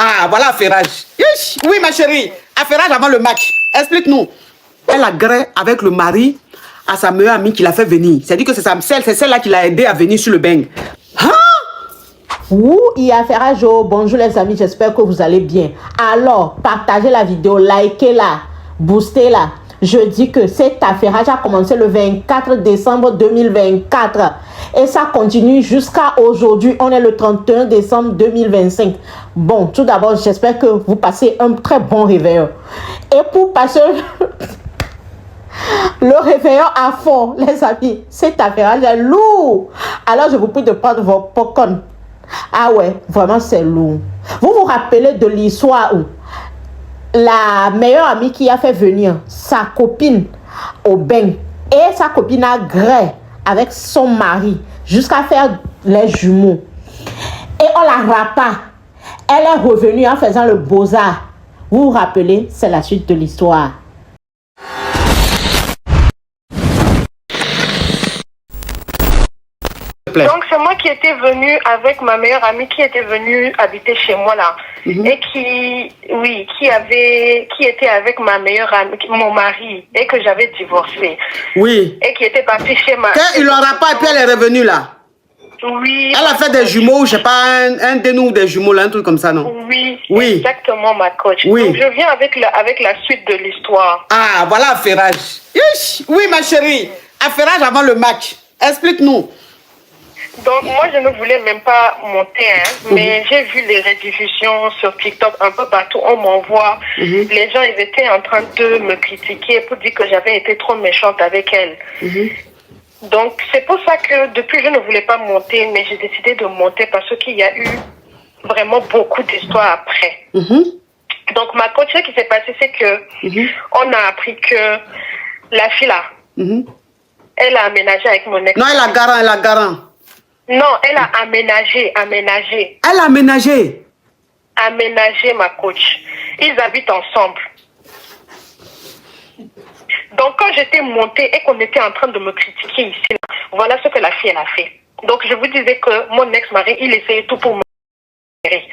Ah, voilà affairage. Oui, ma chérie. Affairage avant le match. Explique-nous. Elle a gré avec le mari à sa meilleure amie qui l'a fait venir. C'est-à-dire que c'est celle-là qui l'a aidé à venir sur le bang. Hein? Oui, il y a affairage. Bonjour les amis, j'espère que vous allez bien. Alors, partagez la vidéo, likez-la, boostez-la. Je dis que cet affairage a commencé le 24 décembre 2024 et ça continue jusqu'à aujourd'hui. On est le 31 décembre 2025. Bon, tout d'abord, j'espère que vous passez un très bon réveillon. Et pour passer le réveillon à fond, les amis, cet affairage est lourd. Alors, je vous prie de prendre vos popcorn. Ah ouais, vraiment, c'est lourd. Vous vous rappelez de l'histoire où la meilleure amie qui a fait venir sa copine au bain et sa copine a gré avec son mari jusqu'à faire les jumeaux et on la rapa. Elle est revenue en faisant le beaux-arts. Vous vous rappelez, c'est la suite de l'histoire. Donc c'est moi qui étais venue avec ma meilleure amie qui était venue habiter chez moi là et qui était avec ma meilleure amie, mon mari, et que j'avais divorcé. Oui. Et qui était partie chez ma. Quand il l'aura pas et puis elle est revenue là. Oui. Elle a fait des jumeaux, je sais pas, un dénou des jumeaux là, un truc comme ça, non? Oui. Oui. Exactement, ma coach. Oui. Donc je viens avec la suite de l'histoire. Ah, voilà affairage. Oui, ma chérie. Affairage avant le match. Explique-nous. Donc moi je ne voulais même pas monter, mais j'ai vu les rediffusions sur TikTok un peu partout, on m'envoie. Les gens ils étaient en train de me critiquer pour dire que j'avais été trop méchante avec elle. Donc c'est pour ça que depuis je ne voulais pas monter, mais j'ai décidé de monter parce qu'il y a eu vraiment beaucoup d'histoires après. Donc ma coach, ce qui s'est passé c'est que on a appris que la fille là, elle a aménagé avec mon ex. Non, elle a garant. Non, elle a aménagé. Elle a aménagé. Aménagé, ma coach. Ils habitent ensemble. Donc, quand j'étais montée et qu'on était en train de me critiquer ici, là, voilà ce que la fille, elle a fait. Donc, je vous disais que mon ex-mari, il essayait tout pour me gérer.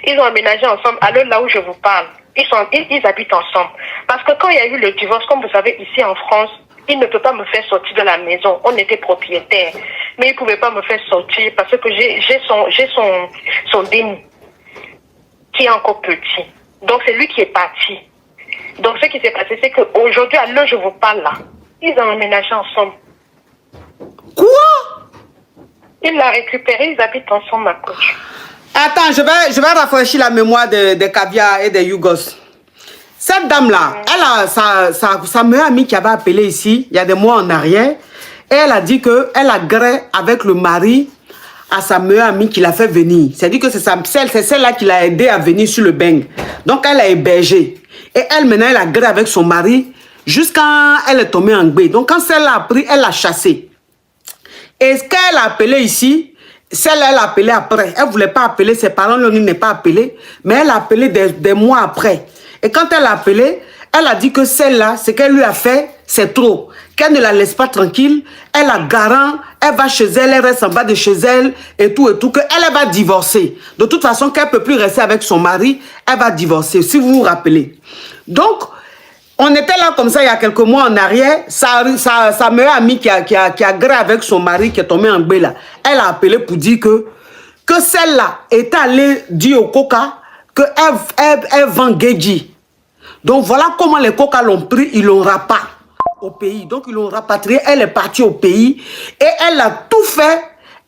Ils ont aménagé ensemble. À l'heure là où je vous parle, ils habitent ensemble. Parce que quand il y a eu le divorce, comme vous savez, ici en France, il ne peut pas me faire sortir de la maison. On était propriétaires. Mais il ne pouvait pas me faire sortir parce que j'ai son déni qui est encore petit. Donc c'est lui qui est parti. Donc ce qui s'est passé, c'est qu'aujourd'hui, à l'heure où je vous parle là, ils ont emménagé ensemble. Quoi? Il l'a récupéré, ils habitent ensemble, ma coach. Attends, je vais rafraîchir la mémoire des caviar et des Yougos. Cette dame-là, elle a sa meilleure amie qui avait appelé ici, il y a des mois en arrière, et elle a dit qu'elle a gré avec le mari à sa meilleure amie qui l'a fait venir. C'est-à-dire que c'est celle-là qui l'a aidé à venir sur le bang. Donc elle a hébergé. Et elle, maintenant, elle a gré avec son mari jusqu'à elle est tombée en gbé. Donc quand celle-là a pris, elle l'a chassée. Et ce qu'elle a appelé ici, celle-là, elle a appelé après. Elle ne voulait pas appeler, ses parents ne n'est pas appelé, mais elle a appelé des mois après. Et quand elle a appelé, elle a dit que celle-là, ce qu'elle lui a fait, c'est trop. Qu'elle ne la laisse pas tranquille. Elle a garant, elle va chez elle, elle reste en bas de chez elle et tout, qu'elle va divorcer. De toute façon, qu'elle ne peut plus rester avec son mari, elle va divorcer, si vous vous rappelez. Donc, on était là comme ça il y a quelques mois en arrière. Sa meilleure amie qui a gré avec son mari, qui est tombé en gbé là, elle a appelé pour dire que celle-là est allée dire au coca qu'elle vend Geji. Donc voilà comment les coca l'ont pris, ils l'ont rapat au pays. Donc ils l'ont rapatrié, elle est partie au pays et elle a tout fait.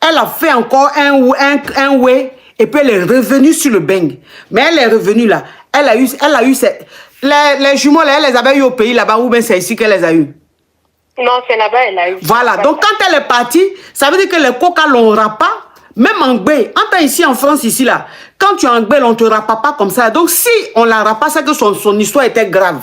Elle a fait encore un way et puis elle est revenue sur le bang. Mais elle est revenue là. Elle a eu les jumeaux là, elle les avait eu au pays là-bas ou bien c'est ici qu'elle les a eu. Non, c'est là-bas, elle a eu. Voilà, donc quand elle est partie, ça veut dire que les coca l'ont rapat. Même en gbé, en temps ici en France, ici là, quand tu es en gbé, on ne te rappe pas comme ça. Donc si on la rappe, c'est que son histoire était grave.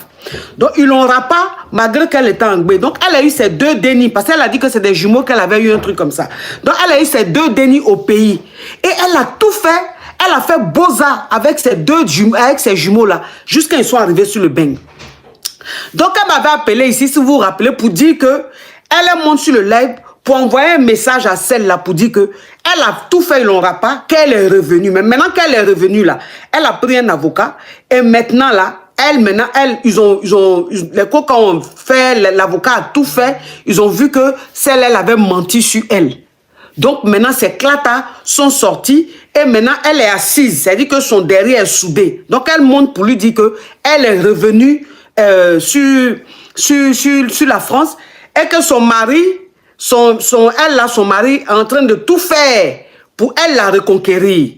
Donc ils l'ont rappe malgré qu'elle était en gbé. Donc elle a eu ses 2 dénis, parce qu'elle a dit que c'est des jumeaux qu'elle avait eu un truc comme ça. Donc elle a eu ses 2 dénis au pays. Et elle a tout fait, elle a fait beaux-arts avec ces jumeaux là, jusqu'à ils sont arrivés sur le bang. Donc elle m'avait appelé ici, si vous vous rappelez, pour dire que elle monte sur le live pour envoyer un message à celle-là pour dire que elle a tout fait, ils l'aura pas, qu'elle est revenue. Mais maintenant qu'elle est revenue là, elle a pris un avocat et maintenant là, les cours quand on fait, l'avocat a tout fait, ils ont vu que elle avait menti sur elle. Donc maintenant, ces clatas sont sortis et maintenant elle est assise, c'est-à-dire que son derrière est soudé. Donc elle monte pour lui dire que elle est revenue sur la France et que son mari, son mari est en train de tout faire pour elle la reconquérir.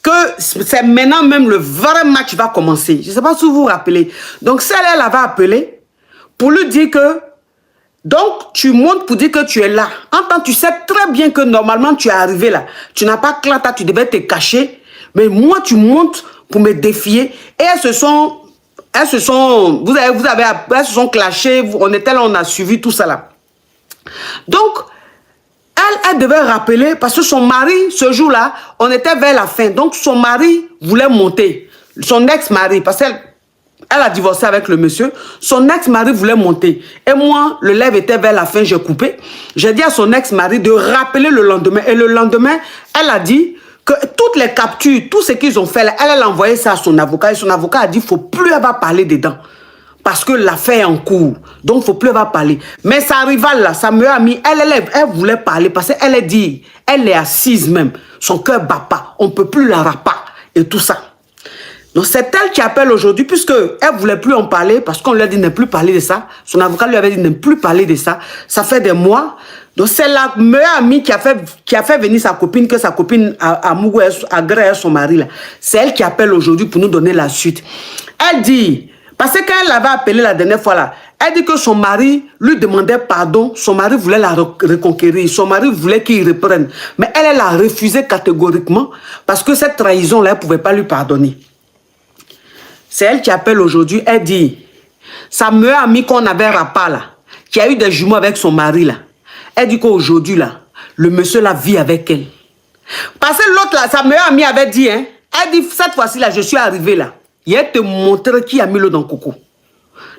Que c'est maintenant même le vrai match va commencer. Je ne sais pas si vous vous rappelez. Donc celle, elle avait appelé pour lui dire que donc tu montes pour dire que tu es là. En temps, tu sais très bien que normalement tu es arrivé là. Tu n'as pas clata, tu devais te cacher. Mais moi, tu montes pour me défier. Et elles se sont clashées. On était là, on a suivi tout ça là. Donc, elle devait rappeler, parce que son mari, ce jour-là, on était vers la fin. Donc, son mari voulait monter. Son ex-mari, parce qu'elle a divorcé avec le monsieur. Son ex-mari voulait monter. Et moi, le live était vers la fin, j'ai coupé. J'ai dit à son ex-mari de rappeler le lendemain. Et le lendemain, elle a dit que toutes les captures, tout ce qu'ils ont fait, elle a envoyé ça à son avocat. Et son avocat a dit, il ne faut plus avoir parlé dedans. Parce que l'affaire est en cours. Donc, il ne faut plus avoir parlé. Mais sa rivale, là, sa meilleure amie, elle voulait parler parce qu'elle est dit, elle est assise même. Son cœur bat pas. On ne peut plus la raper et tout ça. Donc, c'est elle qui appelle aujourd'hui, puisqu'elle ne voulait plus en parler, parce qu'on lui a dit de ne plus parler de ça. Son avocat lui avait dit de ne plus parler de ça. Ça fait des mois. Donc, c'est la meilleure amie qui a fait venir sa copine, que sa copine a mouru, agré son mari, là. C'est elle qui appelle aujourd'hui pour nous donner la suite. Elle dit... Parce que quand elle l'avait appelé la dernière fois là, elle dit que son mari lui demandait pardon, son mari voulait la reconquérir, son mari voulait qu'il reprenne. Mais elle a refusé catégoriquement parce que cette trahison-là, elle ne pouvait pas lui pardonner. C'est elle qui appelle aujourd'hui, elle dit, sa meilleure amie qu'on avait rappelé là, qui a eu des jumeaux avec son mari là, elle dit qu'aujourd'hui là, le monsieur là vit avec elle. Parce que l'autre là, sa meilleure amie avait dit, hein, elle dit, cette fois-ci là, je suis arrivée là. Il a te montrer qui a mis l'eau dans le coco.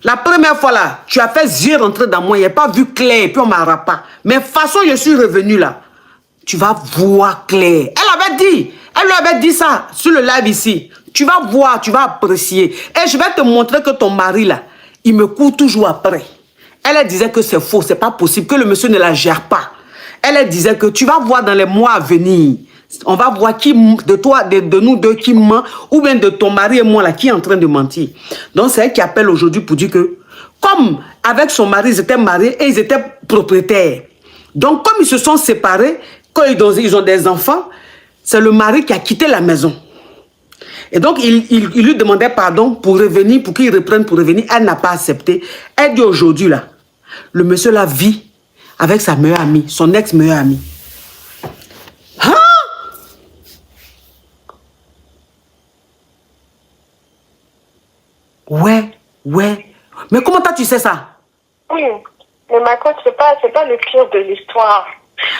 La première fois là, tu as fait yeux rentrer dans moi, il n'y a pas vu clair, et puis on m'a rappelé. Mais de toute façon, je suis revenue là. Tu vas voir clair. Elle lui avait dit ça sur le live ici. Tu vas voir, tu vas apprécier. Et je vais te montrer que ton mari là, il me court toujours après. Elle disait que c'est faux, c'est pas possible, que le monsieur ne la gère pas. Elle disait que tu vas voir dans les mois à venir. On va voir qui de toi, de nous deux qui ment, ou bien de ton mari et moi là qui est en train de mentir. Donc c'est elle qui appelle aujourd'hui pour dire que, comme avec son mari, ils étaient mariés et ils étaient propriétaires. Donc comme ils se sont séparés, quand ils ont des enfants, c'est le mari qui a quitté la maison. Et donc il lui demandait pardon pour revenir, pour qu'il reprenne pour revenir. Elle n'a pas accepté. Elle dit aujourd'hui là, le monsieur là vit avec sa meilleure amie, son ex-meilleure amie. Hein? Ouais. Mais comment tu sais ça? Oui, mais ma coach, c'est pas le pire de l'histoire.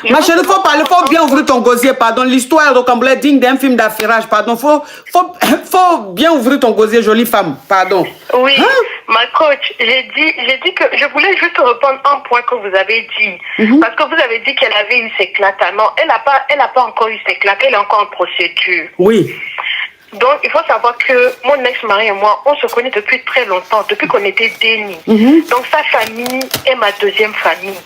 Ma chérie, il faut bien ouvrir ton gosier, pardon. L'histoire rocambolesque digne d'un film d'affairage, pardon. Faut bien ouvrir ton gosier, jolie femme, pardon. Oui, hein? Ma coach, j'ai dit que je voulais juste reprendre un point que vous avez dit. Parce que vous avez dit qu'elle avait eu ses clatas. Non, elle n'a pas encore eu ses clatas, elle est encore en procédure. Oui. Donc, il faut savoir que mon ex-mari et moi, on se connaît depuis très longtemps, depuis qu'on était dénis. Donc, sa famille est ma deuxième famille.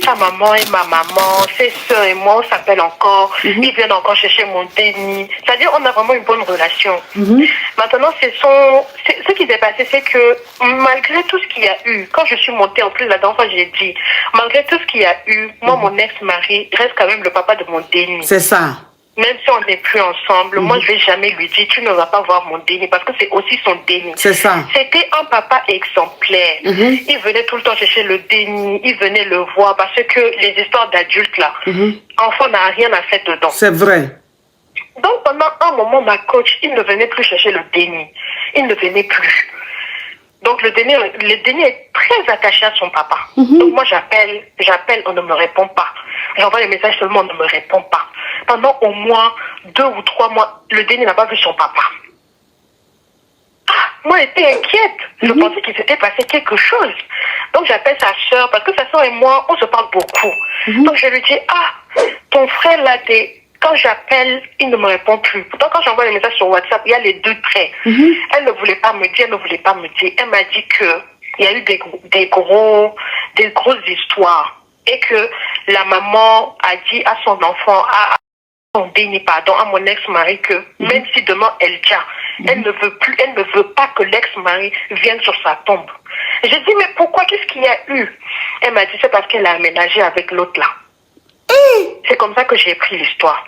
Sa maman est ma maman, ses soeurs et moi, on s'appelle encore. Ils viennent encore chercher mon déni. C'est-à-dire, on a vraiment une bonne relation. Maintenant, ce qui s'est passé, c'est que malgré tout ce qu'il y a eu, quand je suis montée, en plus, la dernière fois, j'ai dit, malgré tout ce qu'il y a eu, moi, mon ex-mari reste quand même le papa de mon déni. C'est ça. Même si on n'est plus ensemble, moi, je vais jamais lui dire, tu ne vas pas voir mon déni, parce que c'est aussi son déni. C'est ça. C'était un papa exemplaire. Il venait tout le temps chercher le déni, il venait le voir, parce que les histoires d'adultes, là, enfant n'a rien à faire dedans. C'est vrai. Donc, pendant un moment, ma coach, il ne venait plus chercher le déni. Il ne venait plus. Donc, le déni est très attaché à son papa. Donc, moi, j'appelle, on ne me répond pas. J'envoie des messages seulement, on ne me répond pas. Pendant au moins 2 ou 3 mois, le déni n'a pas vu son papa. Ah! Moi, j'étais inquiète. Je pensais qu'il s'était passé quelque chose. Donc, j'appelle sa soeur, parce que sa soeur et moi, on se parle beaucoup. Donc, je lui dis, ton frère là, quand j'appelle, il ne me répond plus. Pourtant, quand j'envoie les messages sur WhatsApp, il y a les 2 traits. Elle ne voulait pas me dire, Elle m'a dit qu'il y a eu des grosses histoires. Et que la maman a dit à son enfant, à mon ex-mari, que même si demain elle tient, elle ne veut pas que l'ex-mari vienne sur sa tombe. J'ai dit, mais pourquoi, qu'est-ce qu'il y a eu? Elle m'a dit, c'est parce qu'elle a aménagé avec l'autre là. C'est comme ça que j'ai pris l'histoire.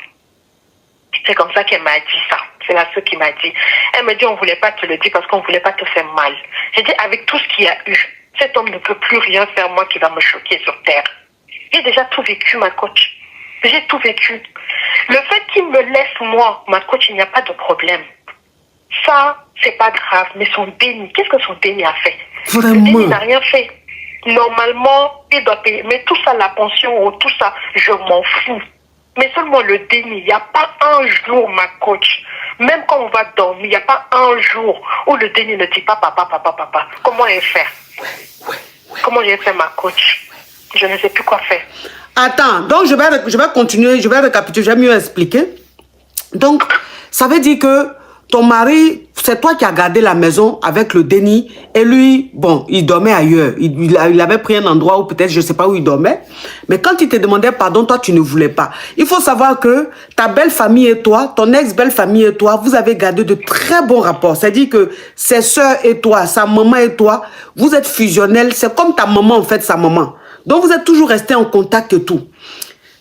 C'est comme ça qu'elle m'a dit ça. C'est la seule qui m'a dit. Elle me dit, on ne voulait pas te le dire parce qu'on ne voulait pas te faire mal. J'ai dit, avec tout ce qu'il y a eu, cet homme ne peut plus rien faire, moi, qui va me choquer sur terre. J'ai déjà tout vécu, ma coach. J'ai tout vécu. Le fait qu'il me laisse, moi, ma coach, il n'y a pas de problème. Ça, c'est pas grave. Mais son déni, qu'est-ce que son déni a fait? Vraiment? Le déni n'a rien fait. Normalement, il doit payer. Mais tout ça, la pension, tout ça, je m'en fous. Mais seulement le déni. Il n'y a pas un jour, ma coach, même quand on va dormir, il n'y a pas un jour où le déni ne dit pas papa, papa, papa. Comment elle fait? Comment j'ai fait, ma coach? Je ne sais plus quoi faire. Attends, donc je vais continuer, je vais récapituler, je vais mieux expliquer. Donc, ça veut dire que ton mari, c'est toi qui as gardé la maison avec le déni et lui, bon, il dormait ailleurs. Il avait pris un endroit où peut-être, je ne sais pas où il dormait. Mais quand il te demandait pardon, toi, tu ne voulais pas. Il faut savoir que ta belle famille et toi, ton ex-belle famille et toi, vous avez gardé de très bons rapports. C'est-à-dire que ses soeurs et toi, sa maman et toi, vous êtes fusionnels. C'est comme ta maman, en fait, sa maman. Donc, vous êtes toujours restés en contact et tout.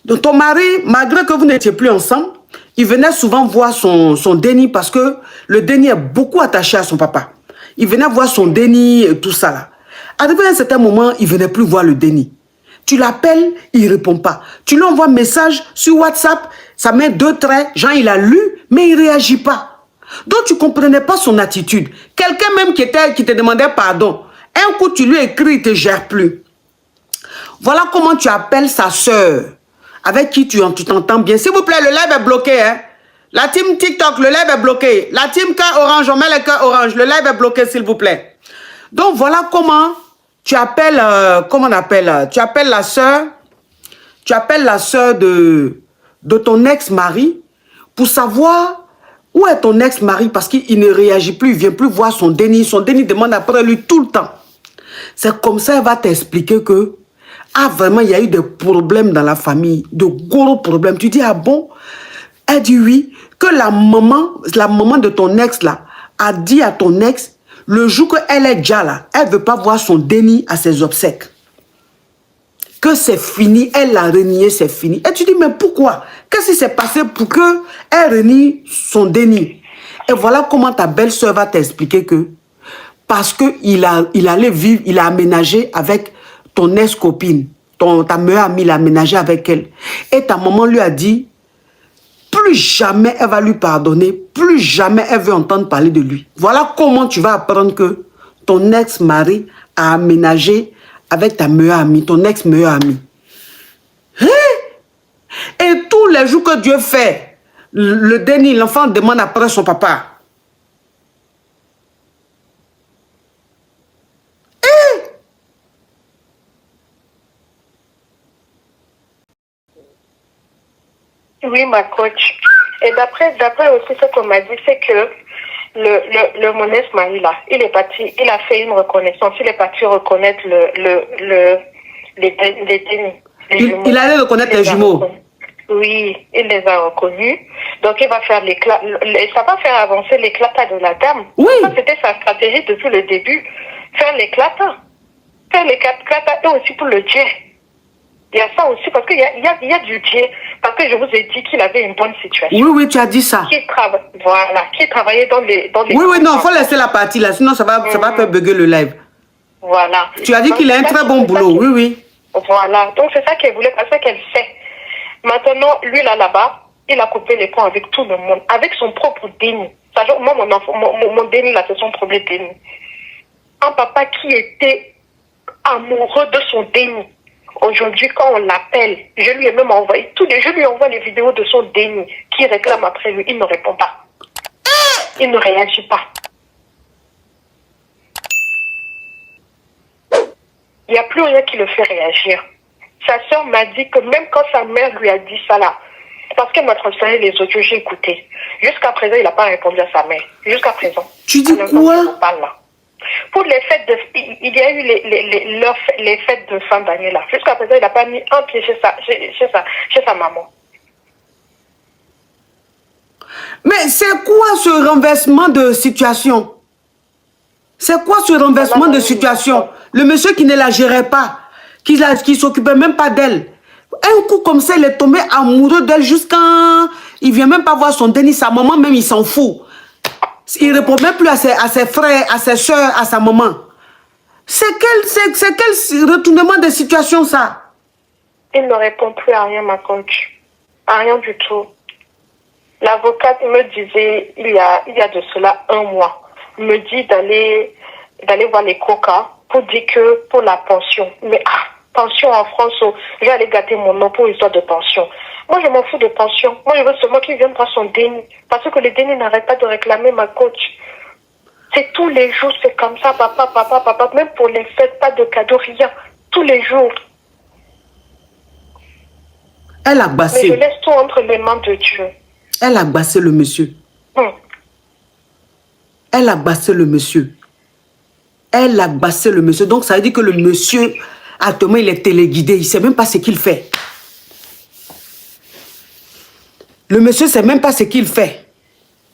Donc, ton mari, malgré que vous n'étiez plus ensemble, il venait souvent voir son déni parce que le déni est beaucoup attaché à son papa. Il venait voir son déni et tout ça là. Arrivé à un certain moment, il ne venait plus voir le déni. Tu l'appelles, il ne répond pas. Tu lui envoies un message sur WhatsApp, ça met 2 traits, genre il a lu, mais il ne réagit pas. Donc tu ne comprenais pas son attitude. Quelqu'un même qui te demandait pardon, un coup tu lui écris, il ne te gère plus. Voilà comment tu appelles sa soeur, avec qui tu t'entends bien. S'il vous plaît, le live est bloqué. Hein? La team TikTok, le live est bloqué. La team cœur orange, on met le cœur orange. Le live est bloqué, s'il vous plaît. Donc, voilà comment tu appelles, comment on appelle, tu appelles la soeur de ton ex-mari pour savoir où est ton ex-mari parce qu'il ne réagit plus, il ne vient plus voir son déni. Son déni demande après lui tout le temps. C'est comme ça qu'elle va t'expliquer que vraiment, il y a eu des problèmes dans la famille, de gros problèmes. Tu dis, ah bon? Elle dit oui, que la maman de ton ex là, a dit à ton ex, le jour qu'elle est déjà là, elle ne veut pas voir son déni à ses obsèques. Que c'est fini, elle l'a renié, c'est fini. Et tu dis, mais pourquoi? Qu'est-ce qui s'est passé pour qu'elle renie son déni? Et voilà comment ta belle-sœur va t'expliquer que, parce qu'il allait vivre, il a aménagé avec ton ex-copine, ta meilleure amie l'a aménagé avec elle. Et ta maman lui a dit, plus jamais elle va lui pardonner, plus jamais elle veut entendre parler de lui. Voilà comment tu vas apprendre que ton ex-mari a aménagé avec ta meilleure amie, ton ex-meilleure amie. Hein? Et tous les jours que Dieu fait, le déni, l'enfant demande après son papa. Oui, ma coach. Et d'après aussi ce qu'on m'a dit, c'est que mon ex-mari là, il est parti, il a fait une reconnaissance, il est parti reconnaître les dénis. Il allait reconnaître les jumeaux. Oui, il les a reconnus. Donc il va faire l'éclat. Ça va faire avancer l'éclatat de la dame. Oui. Ça, c'était sa stratégie depuis le début. Faire l'éclatat. Faire l'éclatat et aussi pour le Dieu. Il y a ça aussi, parce qu'il y a du Dieu. Parce que je vous ai dit qu'il avait une bonne situation. Oui, oui, tu as dit ça. Qui travaillait dans les... Oui, non, il faut laisser la partie là, sinon ça va faire bugger le live. Voilà. Tu as dit qu'il a un très bon boulot, oui, oui. Voilà, donc c'est ça qu'elle voulait, parce qu'elle fait. Maintenant, lui là-bas, il a coupé les ponts avec tout le monde, avec son propre déni. Moi, mon déni là, c'est son propre déni. Un papa qui était amoureux de son déni. Aujourd'hui, quand on l'appelle, je lui ai même envoyé je lui envoie les vidéos de son déni qui réclame après lui. Il ne répond pas. Il ne réagit pas. Il n'y a plus rien qui le fait réagir. Sa sœur m'a dit que même quand sa mère lui a dit ça là, parce qu'elle m'a transféré les audios, j'ai écouté. Jusqu'à présent, il n'a pas répondu à sa mère. Jusqu'à présent. Tu dis quoi? Pour les fêtes de... Il y a eu les fêtes de fin d'année là. Jusqu'à présent, il n'a pas mis un pied chez sa maman. Mais c'est quoi ce renversement de situation? C'est quoi ce renversement de situation? Le monsieur qui ne la gérait pas, qui s'occupait même pas d'elle. Un coup comme ça, il est tombé amoureux d'elle jusqu'à... Il vient même pas voir son Denis, sa maman même, il s'en fout. Il répond même plus à ses frères, à ses soeurs, à sa maman. C'est quel retournement de situation ça? Il ne répond plus à rien, ma coach. À rien du tout. L'avocate me disait, il y a de cela un mois, me dit d'aller voir les COCA pour dire que pour la pension. Mais pension en France, je vais aller gâter mon nom pour histoire de pension. Moi, je m'en fous de pension. Moi, je veux seulement qu'il vienne voir son déni. Parce que les dénis n'arrêtent pas de réclamer ma coach. C'est tous les jours, c'est comme ça, papa. Même pour les fêtes, pas de cadeaux, rien. Tous les jours. Elle a bassé. Mais je laisse tout entre les mains de Dieu. Elle a bassé le monsieur. Elle a bassé le monsieur. Elle a bassé le monsieur. Donc, ça veut dire que le monsieur, actuellement, il est téléguidé. Il ne sait même pas ce qu'il fait. Le monsieur ne sait même pas ce qu'il fait.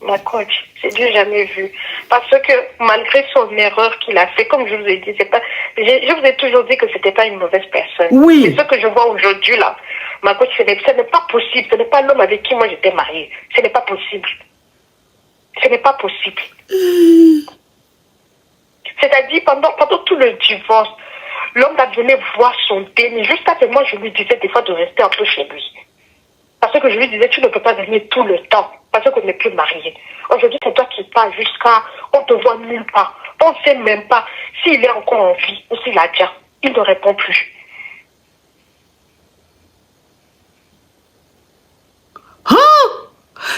Ma coach, c'est du jamais vu. Parce que malgré son erreur qu'il a fait, comme je vous ai dit, je vous ai toujours dit que ce n'était pas une mauvaise personne. Oui. C'est ce que je vois aujourd'hui là. Ma coach, ce n'est pas possible. Ce n'est pas l'homme avec qui moi j'étais mariée. Ce n'est pas possible. Ce n'est pas possible. C'est-à-dire, pendant tout le divorce, l'homme va venir voir son déni. Juste après, moi, je lui disais des fois de rester un peu chez lui. Parce que je lui disais, tu ne peux pas venir tout le temps. Parce qu'on n'est plus marié. Aujourd'hui, c'est toi qui pars jusqu'à... On te voit nulle part. On ne sait même pas s'il est encore en vie ou s'il a déjà. Il ne répond plus.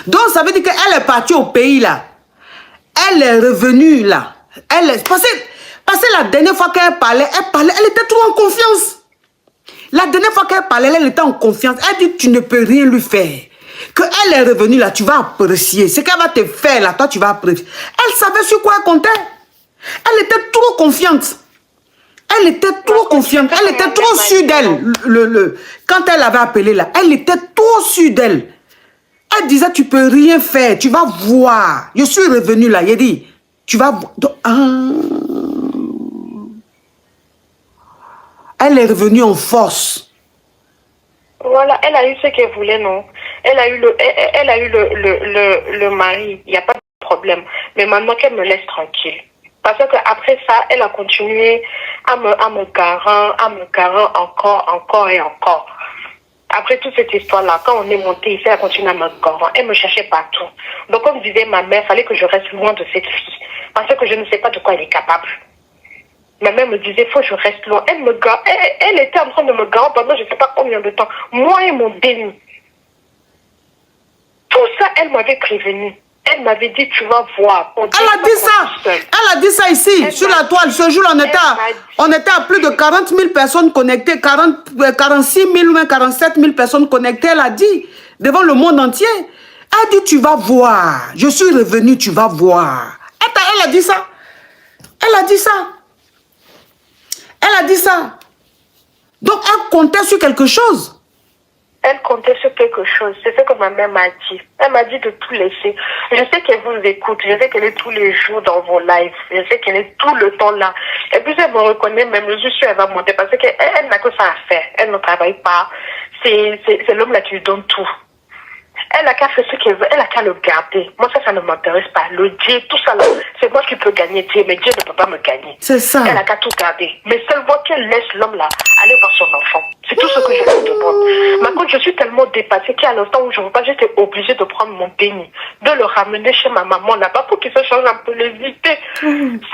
Donc, ça veut dire qu'elle est partie au pays, là. Elle est revenue, là. Parce que la dernière fois qu'elle parlait, elle était trop en confiance. La dernière fois qu'elle parlait, elle était en confiance. Elle dit, tu ne peux rien lui faire. Qu'elle est revenue, là, tu vas apprécier. Ce qu'elle va te faire, là, toi, tu vas apprécier. Elle savait sur quoi elle comptait. Elle était trop confiante. Elle était trop confiante. Elle était trop sûre d'elle. Quand elle avait appelé, là, elle était trop sûre d'elle. Elle disait, tu peux rien faire, tu vas voir. Je suis revenue là, il a dit, tu vas voir. Elle est revenue en force. Voilà, elle a eu ce qu'elle voulait, non? Elle a eu le mari, il n'y a pas de problème. Mais maintenant qu'elle me laisse tranquille. Parce qu'après ça, elle a continué à me garer encore et encore. Après toute cette histoire-là, quand on est monté ici, elle a continué à me garer. Elle me cherchait partout. Donc, comme disait ma mère, il fallait que je reste loin de cette fille. Parce que je ne sais pas de quoi elle est capable. Ma mère me disait, il faut que je reste loin. Elle était en train de me garer pendant je ne sais pas combien de temps. Moi et mon déni. Tout ça, elle m'avait prévenu. Elle m'avait dit, tu vas voir. Elle a dit ça. Elle a dit ça ici, sur la toile. Ce jour, on était à plus de 40 000 personnes connectées, 46 000 ou 47 000 personnes connectées. Elle a dit, devant le monde entier. Elle a dit, tu vas voir. Je suis revenue, tu vas voir. Elle a dit ça. Elle a dit ça. Elle a dit ça. Donc, elle comptait sur quelque chose. Elle comptait sur quelque chose. C'est ce que ma mère m'a dit. Elle m'a dit de tout laisser. Je sais qu'elle vous écoute. Je sais qu'elle est tous les jours dans vos lives. Je sais qu'elle est tout le temps là. Et puis elle me reconnaît même. Je suis sûre qu'elle va monter parce qu'elle n'a que ça à faire. Elle ne travaille pas. C'est l'homme là qui lui donne tout. Elle n'a qu'à faire ce qu'elle veut. Elle n'a qu'à le garder. Moi, ça ne m'intéresse pas. Le Dieu, tout ça là, c'est moi qui peux gagner Dieu. Mais Dieu ne peut pas me gagner. C'est ça. Elle n'a qu'à tout garder. Mais seulement qu'elle laisse l'homme là aller voir son enfant. C'est tout ce que je lui demande. Ma coach, je suis tellement dépassée qu'à l'instant où je ne veux pas, j'étais obligée de prendre mon déni, de le ramener chez ma maman là-bas pour qu'il se change un peu les idées.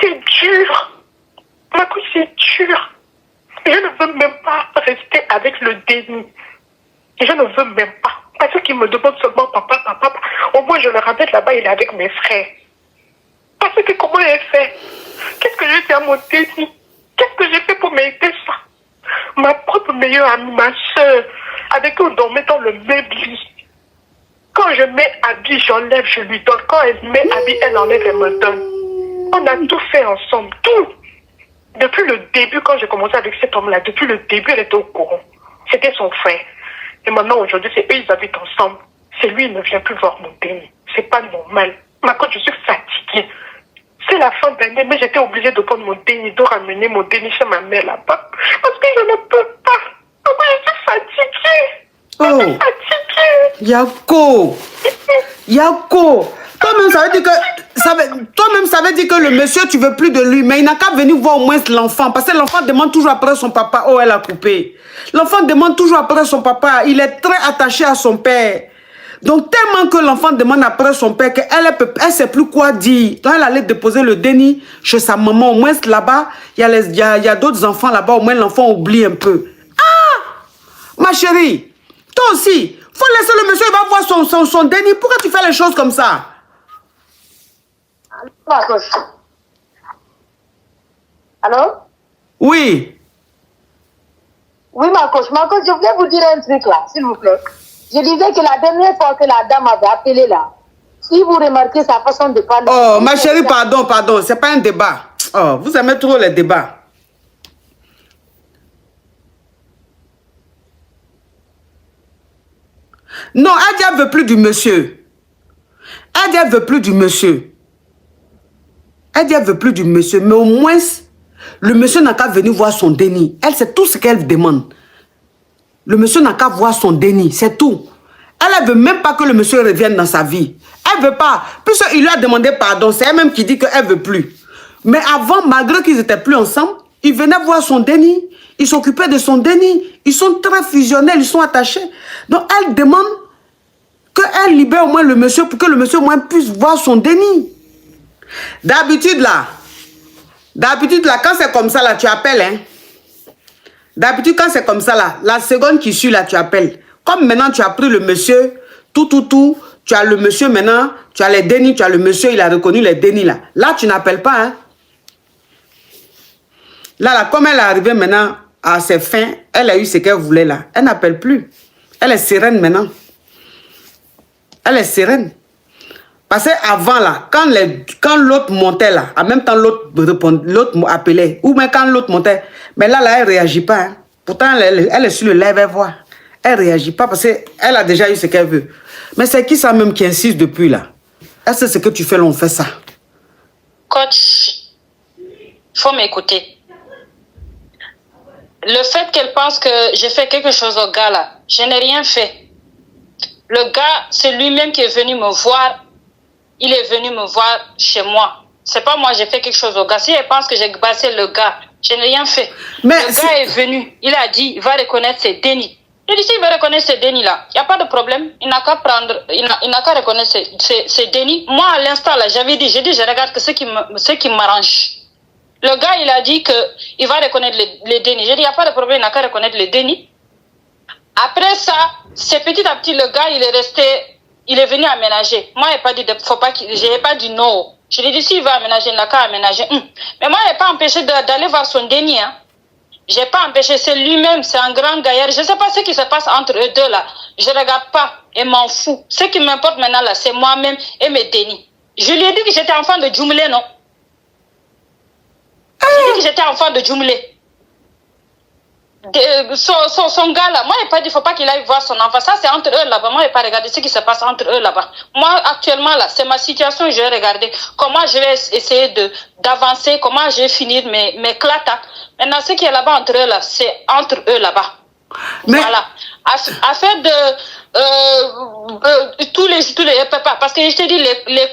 C'est dur. Ma coach, c'est dur. Je ne veux même pas rester avec le déni. Je ne veux même pas. Parce qu'il me demande seulement papa. Au moins, je le ramène là-bas, il est avec mes frères. Parce que comment elle fait? Qu'est-ce que je fais à mon déni? Qu'est-ce que j'ai fait pour mériter ça? Ma propre meilleure amie, ma soeur, avec qui on dormait dans le même lit. Quand je mets habit, j'enlève, je lui donne. Quand elle met habit, elle enlève, elle me donne. On a tout fait ensemble, tout. Depuis le début, quand j'ai commencé avec cet homme-là, depuis le début, elle était au courant. C'était son frère. Et maintenant, aujourd'hui, c'est eux, ils habitent ensemble. C'est lui, il ne vient plus voir mon déni. C'est pas normal. Maintenant, je suis fatiguée. C'est la fin d'année, mais j'étais obligée de prendre mon déni, de ramener mon déni chez ma mère là-bas. Parce que je ne peux pas. Pourquoi je suis fatiguée? Je suis fatiguée. Yako. Yako. Toi-même, ça veut dire que... Toi-même, ça veut dire que le monsieur, tu veux plus de lui. Mais il n'a qu'à venir voir au moins l'enfant. Parce que l'enfant demande toujours après son papa. Oh, elle a coupé. L'enfant demande toujours après son papa. Il est très attaché à son père. Donc, tellement que l'enfant demande après son père qu'elle ne sait plus quoi dire. Donc, elle allait déposer le déni chez sa maman. Au moins, là-bas, il y a d'autres enfants là-bas. Au moins, l'enfant oublie un peu. Ah! Ma chérie, toi aussi, faut laisser le monsieur, il va voir son déni. Pourquoi tu fais les choses comme ça? Allô? Oui. Oui, ma coach, je voulais vous dire un truc là, s'il vous plaît. Je disais que la dernière fois que la dame avait appelé là, si vous remarquez sa façon de parler... Oh, ma chérie, pardon, c'est pas un débat. Oh, vous aimez trop les débats. Non, elle dit elle veut plus du monsieur. Elle dit elle veut plus du monsieur. Elle dit elle veut plus du monsieur, mais au moins, le monsieur n'a qu'à venir voir son déni. Elle, c'est tout ce qu'elle demande. Le monsieur n'a qu'à voir son déni, c'est tout. Elle ne veut même pas que le monsieur revienne dans sa vie. Elle ne veut pas. Puisqu'il lui a demandé pardon, c'est elle-même qui dit qu'elle ne veut plus. Mais avant, malgré qu'ils n'étaient plus ensemble, il venait voir son déni. Il s'occupait de son déni. Ils sont très fusionnels, ils sont attachés. Donc elle demande qu'elle libère au moins le monsieur pour que le monsieur au moins puisse voir son déni. D'habitude là, quand c'est comme ça là, tu appelles, hein. D'habitude, quand c'est comme ça, là, la seconde qui suit, là, tu appelles. Comme maintenant, tu as pris le monsieur, tout, tu as le monsieur maintenant, tu as les dénis, tu as le monsieur, il a reconnu les dénis, là. Là, tu n'appelles pas, hein. Là, comme elle est arrivée maintenant à ses fins, elle a eu ce qu'elle voulait, là. Elle n'appelle plus. Elle est sereine maintenant. Elle est sereine. Parce qu'avant, là, quand l'autre montait, là, en même temps, l'autre appelait, ou même quand l'autre montait, mais là, elle ne réagit pas. Hein. Pourtant, elle est sur le live, elle voit. Elle ne réagit pas parce qu'elle a déjà eu ce qu'elle veut. Mais c'est qui ça même qui insiste depuis, là? Est-ce que ce que tu fais, là, on fait ça? Coach, il faut m'écouter. Le fait qu'elle pense que j'ai fait quelque chose au gars, là, je n'ai rien fait. Le gars, c'est lui-même qui est venu me voir. Il est venu me voir chez moi. C'est pas moi, j'ai fait quelque chose au gars. Si elle pense que j'ai bassé le gars, je n'ai rien fait. Mais le gars est venu, il a dit, il va reconnaître ses dénis. Je dis, s'il veut reconnaître ses dénis là, il n'y a pas de problème. Il n'a qu'à prendre, il n'a qu'à reconnaître ses dénis. Moi, à l'instant là, j'ai dit, je regarde que ce qui m'arrange. Le gars, il a dit qu'il va reconnaître les dénis. J'ai dit, il n'y a pas de problème, il n'a qu'à reconnaître les dénis. Après ça, c'est petit à petit, le gars, il est venu aménager. Moi, je n'ai pas dit non. Je lui ai dit, s'il veut aménager, il n'a qu'à aménager. Mais moi, je n'ai pas empêché d'aller voir son déni. Hein. Je n'ai pas empêché, c'est lui-même, c'est un grand gaillard. Je ne sais pas ce qui se passe entre eux deux là. Je ne regarde pas et m'en fous. Ce qui m'importe maintenant là, c'est moi-même et mes dénis. Je lui ai dit que j'étais enfant de Djumlé, non? J'ai dit que j'étais enfant de Djumlé. Son gars là, moi il n'a pas dit, il ne faut pas qu'il aille voir son enfant. Ça c'est entre eux là-bas. Moi je n'ai pas regardé ce qui se passe entre eux là-bas. Moi actuellement là, c'est ma situation, je vais regarder comment je vais essayer d'avancer, comment je vais finir mes clatas. Maintenant ce qui est là-bas entre eux là, c'est entre eux là-bas. Mais... Voilà. Affaire de tous les parce que je te dis,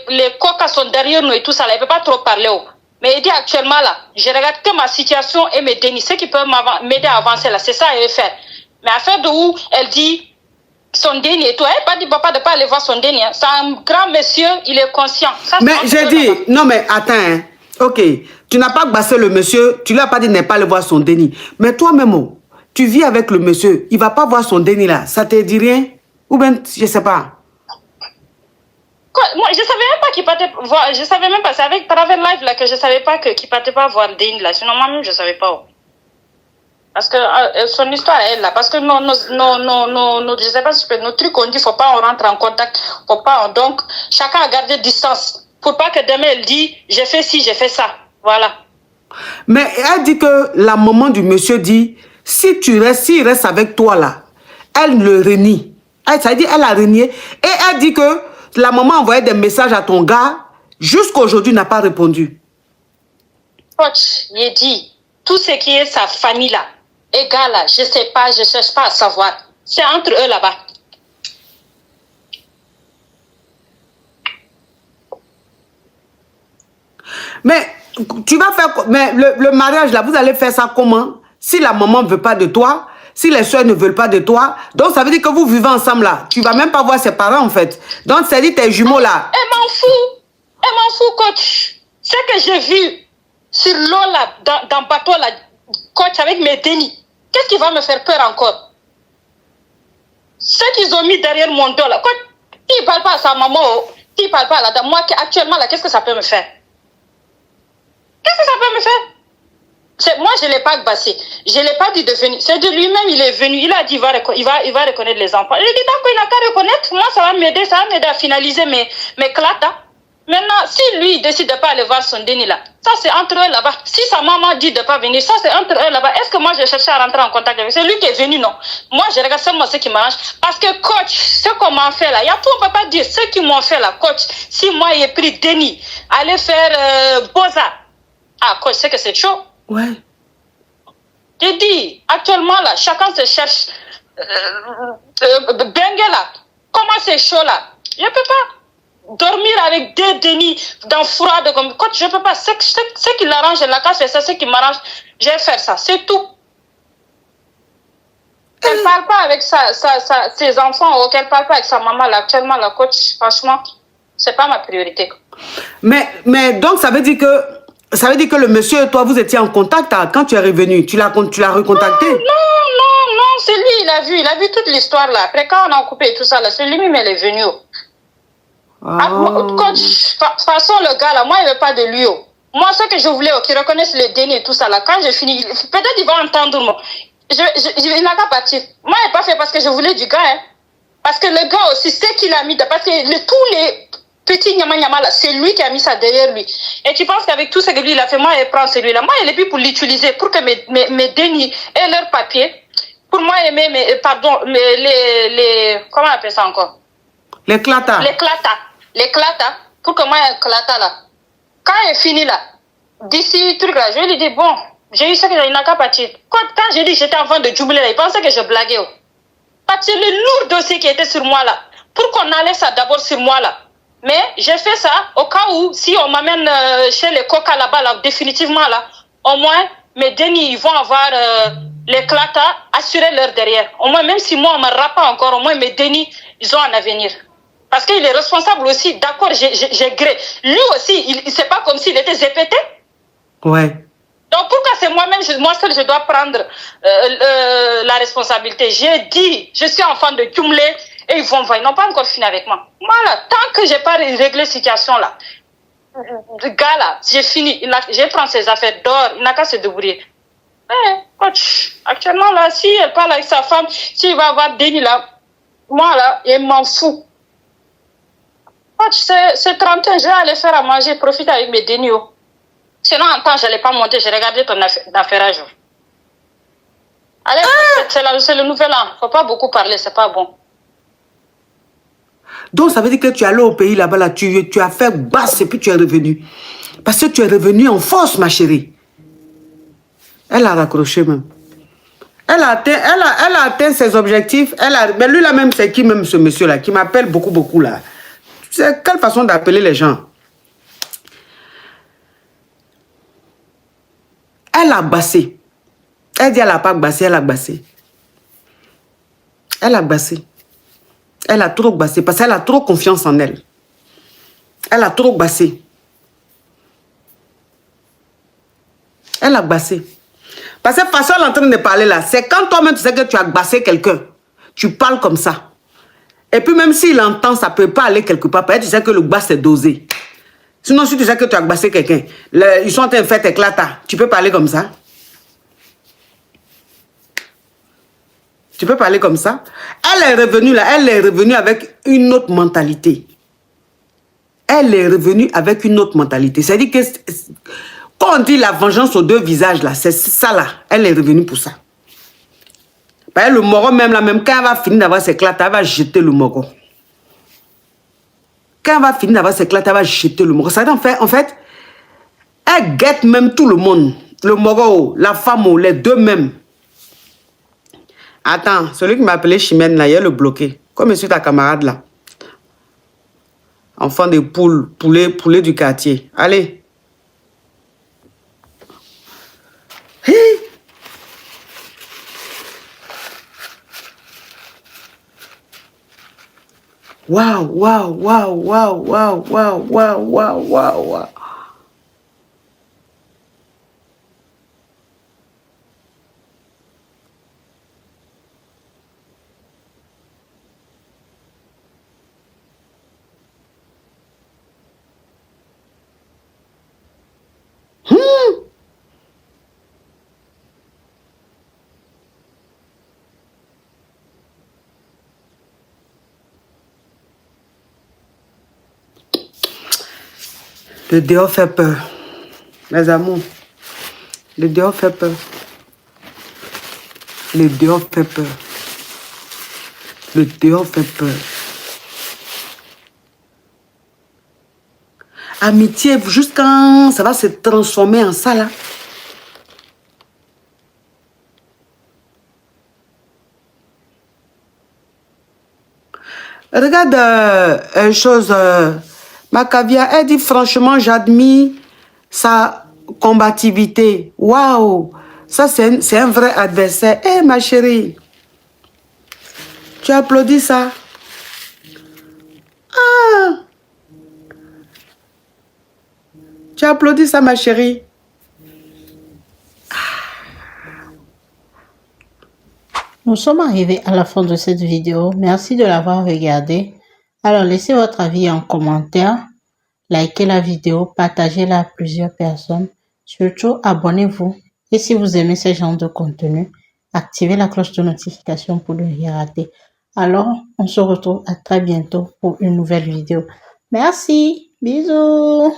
les coca sont derrière nous et tout ça là, il ne peut pas trop parler. Mais il dit actuellement là, je regarde que ma situation et mes dénis. Ce qui peut m'aider à avancer là, c'est ça qu'elle veut faire. Mais affaire de où elle dit son déni et tout, elle n'a pas dit papa de ne pas aller voir son déni. Hein. C'est un grand monsieur, il est conscient. Ça, mais j'ai dit, non mais attends, hein. Ok, tu n'as pas bassé le monsieur, tu lui as pas dit de ne pas aller voir son déni. Mais toi-même, tu vis avec le monsieur, il ne va pas voir son déni là, ça te dit rien? Ou bien, je ne sais pas. Moi, je savais même pas qu'il partait voir. Je savais même pas. C'est avec travers live là que je savais pas qu'il partait pas voir Dane là. Sinon, moi-même, je savais pas. Parce que son histoire, elle là. Parce que je sais pas si nos trucs, on dit, faut pas on rentre en contact. Faut pas. Donc, chacun a gardé distance. Pour pas que demain, elle dit, j'ai fait ci, j'ai fait ça. Voilà. Mais elle dit que la maman du monsieur dit, s'il reste avec toi là, elle le renie. Ça dit, elle a renié. Et elle dit que la maman envoyait des messages à ton gars, jusqu'aujourd'hui n'a pas répondu. Coach, il dit, tout ce qui est sa famille là, et gars là, je sais pas, je cherche pas à savoir. C'est entre eux là-bas. Mais tu vas faire... Mais le mariage là, vous allez faire ça comment? Si la maman ne veut pas de toi, si les soeurs ne veulent pas de toi, donc ça veut dire que vous vivez ensemble là. Tu vas même pas voir ses parents en fait. Donc ça dit tes jumeaux là. Elle m'en fout, coach. Ce que j'ai vu sur l'eau là, dans le bateau là, coach, avec mes dénis, qu'est-ce qui va me faire peur encore? Ce qu'ils ont mis derrière mon dos là, coach, il parle pas à sa maman, il parle pas à la dame. Moi, actuellement là, qu'est-ce que ça peut me faire? Qu'est-ce que ça peut me faire? Moi, je ne l'ai pas bassé. Je ne l'ai pas dit de venir. C'est de lui-même, il est venu. Il a dit il va reconnaître les enfants. Je lui ai dit, d'accord, il n'a qu'à reconnaître. Moi, ça va m'aider à finaliser mes clates. Hein. Maintenant, si lui, il décide de ne pas aller voir son déni là, ça c'est entre eux là-bas. Si sa maman dit de ne pas venir, ça c'est entre eux là-bas. Est-ce que moi, je cherchais à rentrer en contact avec lui? C'est lui qui est venu, non? Moi, je regarde seulement ce qui m'arrange. Parce que, coach, ce qu'on m'a fait là, il y a tout, on ne peut pas dire. Ce qu'ils m'ont fait là, coach, si moi, j'ai pris déni, aller faire Beaux-Arts. Ah, coach, c'est que c'est chaud. Ouais. J'ai dit, actuellement là, chacun se cherche. Bengue là, comment c'est chaud là? Je ne peux pas dormir avec des dénis dans froid. Coach, je ne peux pas. Ce qui l'arrange, la casse, c'est ça. Ce qui m'arrange, je vais faire ça. C'est tout. Elle ne parle pas avec ses enfants ou qu'elle ne parle pas avec sa maman là. Actuellement, la coach, franchement, ce n'est pas ma priorité. Mais donc, ça veut dire que le monsieur et toi, vous étiez en contact quand tu es revenu. Tu l'as recontacté? Non, c'est lui, il a vu toute l'histoire là. Après, quand on a coupé tout ça là, c'est lui-même, elle est venu. Coach, de toute façon, le gars là, moi, il ne veut pas de lui. Moi, ce que je voulais, qu'il reconnaisse les dénis et tout ça là, quand j'ai fini, peut-être il va entendre moi. Il n'a qu'à partir. Moi, il n'a pas fait parce que je voulais du gars. Hein. Parce que le gars aussi, c'est qu'il a mis, parce que tous les petits nyama là, c'est lui qui a mis ça derrière lui. Et tu penses qu'avec tout ce que lui il a fait, moi, il prend celui-là. Moi, il est plus pour l'utiliser, pour que mes dénis et leurs papiers, pour moi, comment on appelle ça encore? Les clatas. Les clatas, pour que moi, il y ait un clata là. Quand il est fini là, d'ici, truc là, je lui dis, bon, j'ai eu ça que il n'a qu'à partir. Quand j'ai dit que j'étais enfant de jubilé là, il pensait que je blaguais. Parce que le lourd dossier qui était sur moi là, pour qu'on enlève ça d'abord sur moi là. Mais j'ai fait ça au cas où, si on m'amène chez les coca là-bas, là, définitivement là, au moins, mes dénis, ils vont avoir les clatas, assurer leur derrière. Au moins, même si moi, on ne me rappe pas encore, au moins, mes dénis, ils ont un avenir. Parce qu'il est responsable aussi, d'accord, j'ai gré. Lui aussi, c'est pas comme s'il était zépété. Ouais. Donc, pourquoi c'est moi-même, moi seul, je dois prendre la responsabilité? J'ai dit, je suis enfant de Djumlé, et ils n'ont pas encore fini avec moi. Voilà, tant que je n'ai pas réglé la situation là, le gars là, j'ai fini, je prends ses affaires d'or, il n'a qu'à se débrouiller. Coach, actuellement là, si elle parle avec sa femme, s'il va avoir déni là, moi là, il m'en fout. Coach, c'est 31, je vais aller faire à manger, profiter avec mes dénis. Sinon, en temps, je n'allais pas monter, j'ai regardé ton affairage. Allez, c'est le nouvel an, il ne faut pas beaucoup parler, c'est pas bon. Donc, ça veut dire que tu es allé au pays là-bas, là, tu as fait basse et puis tu es revenu. Parce que tu es revenu en force, ma chérie. Elle a raccroché même. Elle a atteint ses objectifs. Mais lui là même, c'est qui même ce monsieur-là, qui m'appelle beaucoup là. C'est quelle façon d'appeler les gens? Elle a bassé. Elle dit elle n'a pas bassé, elle a bassé. Elle a bassé. Elle a trop bassé parce qu'elle a trop confiance en elle. Elle a trop bassé. Elle a bassé. Parce que la façon elle est en train de parler là, c'est quand toi-même tu sais que tu as bassé quelqu'un. Tu parles comme ça. Et puis même s'il entend, ça ne peut pas aller quelque part. Peut-être tu sais que le gars c'est dosé. Sinon, si tu sais que tu as gbassé quelqu'un, ils sont en train de faire tes clatas, tu peux parler comme ça? Tu peux parler comme ça? Elle est revenue là, elle est revenue avec une autre mentalité. Elle est revenue avec une autre mentalité. C'est-à-dire que quand on dit la vengeance aux deux visages là, c'est ça là. Elle est revenue pour ça. Le moro même là, même quand elle va finir d'avoir ses clatas, elle va jeter le moro. Quand elle va finir d'avoir ses clatas, elle va jeter le moro. Ça veut dire en fait, elle guette même tout le monde. Le moro, la femme, les deux même. Attends, celui qui m'a appelé Chimène là, il a le bloqué. Comme je suis ta camarade là. Enfant de poule, poulet du quartier. Allez. Hi. Waouh, waouh, waouh, waouh, waouh, waouh, waouh, waouh, waouh, waouh. Le dehors fait peur. Mes amours. Le dehors fait peur. Le dehors fait peur. Le dehors fait peur. Amitié, jusqu'à ça va se transformer en ça là. Regarde chose, Macavia, elle dit franchement, j'admire sa combativité. Waouh, ça c'est un vrai adversaire. Eh ma chérie, tu applaudis ça? Ah, tu applaudis ça ma chérie? Nous sommes arrivés à la fin de cette vidéo. Merci de l'avoir regardée. Alors, laissez votre avis en commentaire. Likez la vidéo, partagez-la à plusieurs personnes. Surtout, abonnez-vous. Et si vous aimez ce genre de contenu, activez la cloche de notification pour ne rien rater. Alors, on se retrouve à très bientôt pour une nouvelle vidéo. Merci. Bisous.